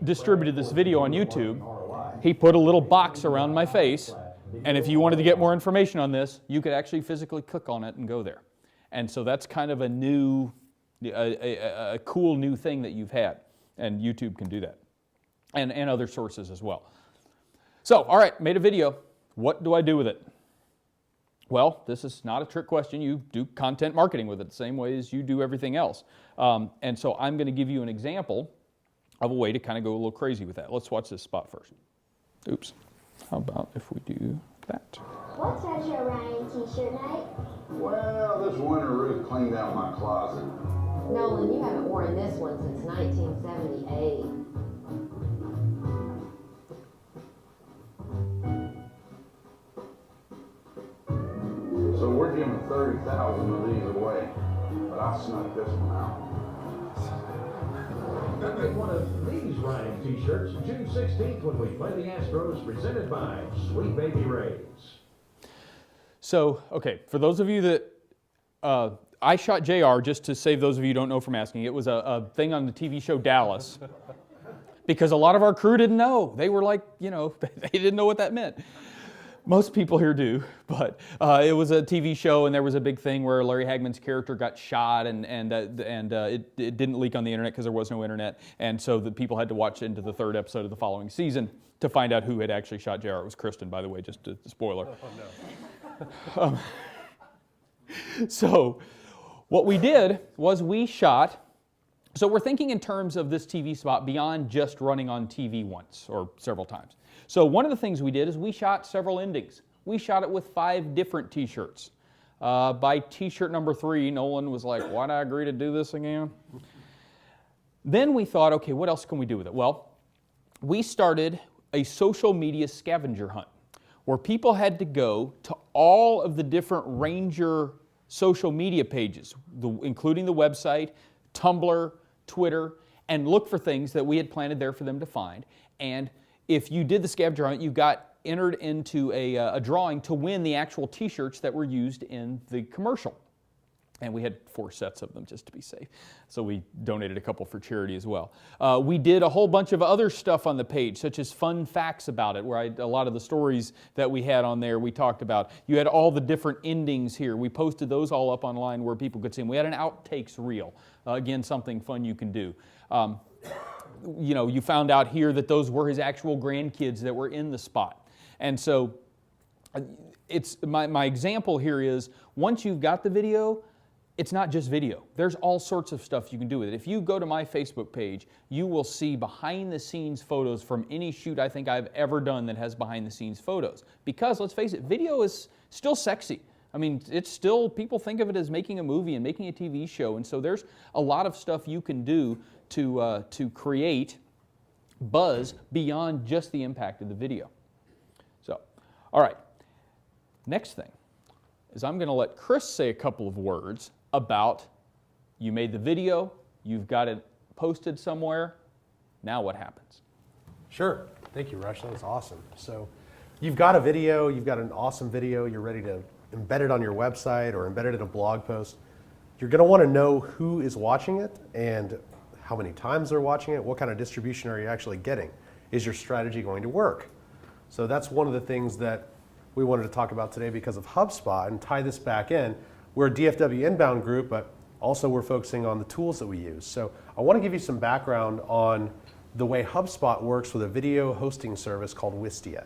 distributed this video on YouTube, he put a little box around my face, and if you wanted to get more information on this, you could actually physically click on it and go there. And so that's kind of a new, a cool new thing that you've had, and YouTube can do that, and other sources as well. So, all right, made a video. What do I do with it? Well, this is not a trick question. You do content marketing with it the same way as you do everything else. And so I'm going to give you an example of a way to kind of go a little crazy with that. Let's watch this spot first. Oops. How about if we do that? What's at your Ryan t-shirt night? Well, this winter Ruth cleaned out my closet. Nolan, you haven't worn this one since 1978. So we're giving 30,000 of these away, but I snuck this one out. Get one of these Ryan t-shirts June 16th when we play the Astros, presented by Sweet Baby Ray's. So, okay, for those of you that, I shot JR, just to save those of you who don't know from asking. It was a thing on the TV show Dallas, because a lot of our crew didn't know. They were like, they didn't know what that meant. Most people here do, but it was a TV show, and there was a big thing where Larry Hagman's character got shot, and it didn't leak on the internet because there was no internet, and so the people had to watch into the third episode of the following season to find out who had actually shot JR. It was Kristen, by the way, just a spoiler. Oh, no. So what we did was we shot. So we're thinking in terms of this TV spot beyond just running on TV once or several times. So one of the things we did is we shot several endings. We shot it with 5 different t-shirts. By t-shirt number 3, Nolan was like, why'd I agree to do this again? Then we thought, okay, what else can we do with it? Well, we started a social media scavenger hunt where people had to go to all of the different Ranger social media pages, including the website, Tumblr, Twitter, and look for things that we had planted there for them to find. And if you did the scavenger hunt, you got entered into a drawing to win the actual t-shirts that were used in the commercial. And we had 4 sets of them just to be safe. So we donated a couple for charity as well. We did a whole bunch of other stuff on the page, such as fun facts about it, where a lot of the stories that we had on there we talked about. You had all the different endings here. We posted those all up online where people could see them. We had an outtakes reel. Again, something fun you can do. you found out here that those were his actual grandkids that were in the spot. And so it's my example here is once you've got the video, it's not just video. There's all sorts of stuff you can do with it. If you go to my Facebook page, you will see behind the scenes photos from any shoot I think I've ever done that has behind the scenes photos. Because let's face it, video is still sexy. I mean, it's still, people think of it as making a movie and making a TV show. And so there's a lot of stuff you can do to create buzz beyond just the impact of the video. So, all right. Next thing is I'm going to let Chris say a couple of words about you made the video, you've got it posted somewhere, now what happens? Sure. Thank you, Rush. That was awesome. So you've got a video, you've got an awesome video, you're ready to embed it on your website or embed it in a blog post. You're going to want to know who is watching it and how many times they're watching it, what kind of distribution are you actually getting? Is your strategy going to work? So that's one of the things that we wanted to talk about today because of HubSpot and tie this back in. We're a DFW Inbound group, but also we're focusing on the tools that we use. So I want to give you some background on the way HubSpot works with a video hosting service called Wistia.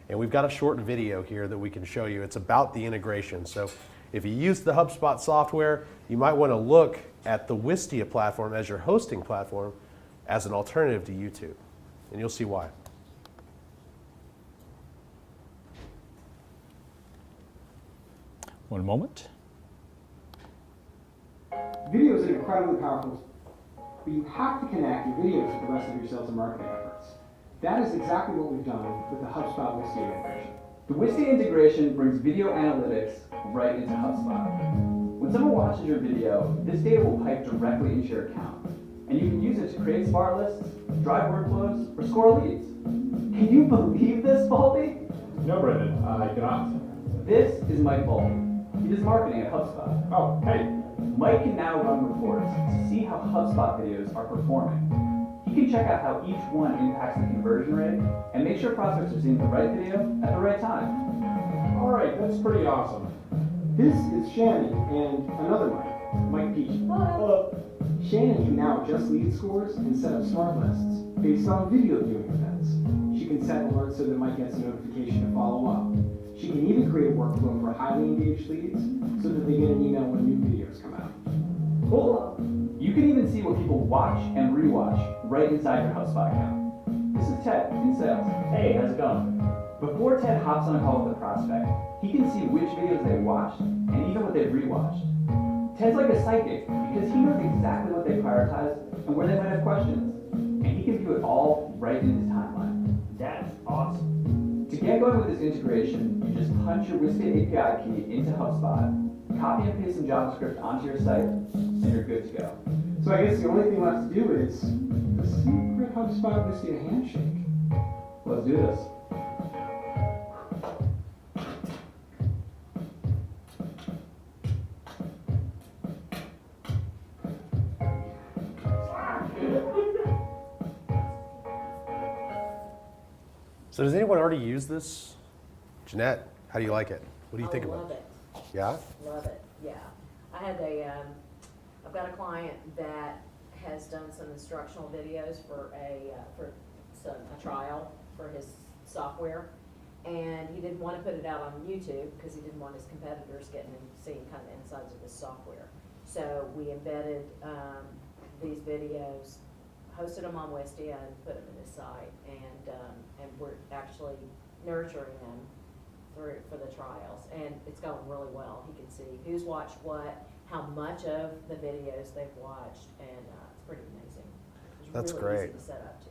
And we've got a short video here that we can show you. It's about the integration. So if you use the HubSpot software, you might want to look at the Wistia platform as your hosting platform as an alternative to YouTube. And you'll see why. One moment. Video is an incredibly powerful, but you have to connect your videos with the rest of your sales and marketing efforts. That is exactly what we've done with the HubSpot Wistia integration. The Wistia integration brings video analytics right into HubSpot. When someone watches your video, this data will pipe directly into your account, and you can use it to create smart lists, drive workflows, or score leads. Can you believe this, Baldy? No, Brendan, I cannot. This is Mike Baldy. He does marketing at HubSpot. Oh, hey. Mike can now run reports to see how HubSpot videos are performing. He can check out how each one impacts the conversion rate and make sure prospects are seeing the right video at the right time. All right, that's pretty awesome. This is Shannon and another Mike Peach. Hello. Shannon can now adjust lead scores and set up smart lists based on video viewing events. She can set alerts so that Mike gets a notification to follow up. She can even create a workflow for highly engaged leads so that they get an email when new videos come out. Cool. You can even see what people watch and rewatch right inside your HubSpot account. This is Ted in sales. Hey, how's it going? Before Ted hops on a call with a prospect, he can see which videos they watched and even what they've rewatched. Ted's like a psychic because he knows exactly what they prioritize and where they might have questions. And he can view it all right in his timeline. That's awesome. To get going with this integration, you just punch your Wistia API key into HubSpot, copy and paste some JavaScript onto your site, and you're good to go. So I guess the only thing left to do is the secret HubSpot Wistia handshake. Let's do this. So does anyone already use this? Jeanette, how do you like it? What do you think about it? Love it. Yeah? Love it, yeah. I had I've got a client that has done some instructional videos for a trial for his software. And he didn't want to put it out on YouTube because he didn't want his competitors getting and seeing kind of insides of his software. So we embedded these videos, hosted them on Wistia, and put them in his site, and we're actually nurturing them for the trials, and it's going really well. He can see who's watched what, how much of the videos they've watched, and it's pretty amazing. It's That's really great. easy to set up too.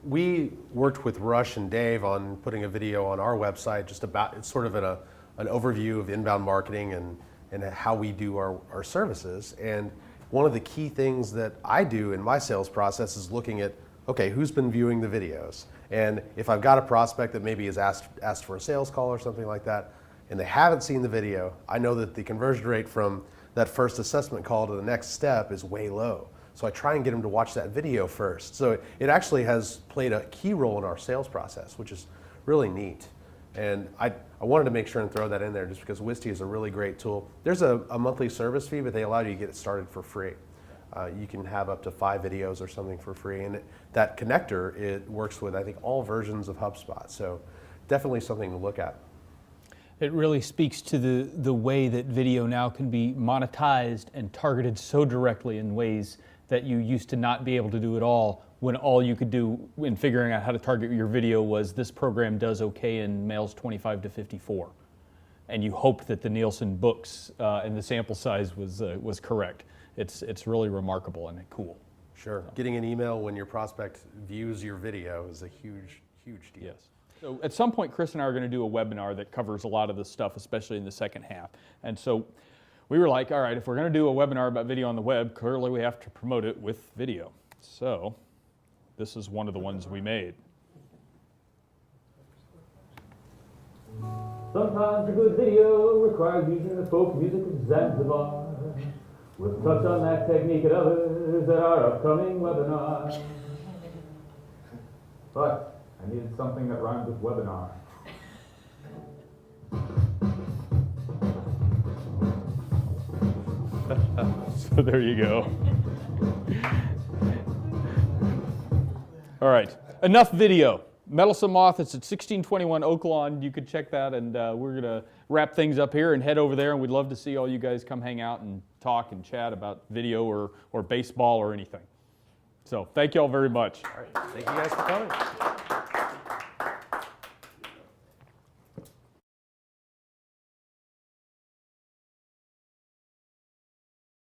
We worked with Rush and Dave on putting a video on our website, just about, it's sort of an overview of inbound marketing and how we do our services. And one of the key things that I do in my sales process is looking at, okay, who's been viewing the videos? And if I've got a prospect that maybe has asked for a sales call or something like that, and they haven't seen the video, I know that the conversion rate from that first assessment call to the next step is way low. So I try and get them to watch that video first. So it actually has played a key role in our sales process, which is really neat. And I wanted to make sure and throw that in there just because Wistia is a really great tool. There's a monthly service fee, but they allow you to get it started for free. you can have up to 5 videos or something for free. And that connector, it works with, I think, all versions of HubSpot. So definitely something to look at. It really speaks to the way that video now can be monetized and targeted so directly in ways that you used to not be able to do at all, when all you could do in figuring out how to target your video was this program does okay in males 25 to 54. And you hoped that the Nielsen books and the sample size was correct. It's really remarkable and cool. Sure. Getting an email when your prospect views your video is a huge, huge deal. Yes. So at some point, Chris and I are going to do a webinar that covers a lot of this stuff, especially in the second half. And so we were like, all right, if we're going to do a webinar about video on the web, clearly we have to promote it with video. So this is one of the ones we made. Sometimes a good video requires using the folk music of Zanzibar. We'll touch on that technique and others at our upcoming webinar. But I needed something that rhymed with webinar. So there you go. All right, enough video. Meddlesome Moth, it's at 1621 Oak Lawn. You could check that, and we're going to wrap things up here and head over there, and we'd love to see all you guys come hang out and talk and chat about video or baseball or anything. So thank you all very much. All right, thank you guys for coming.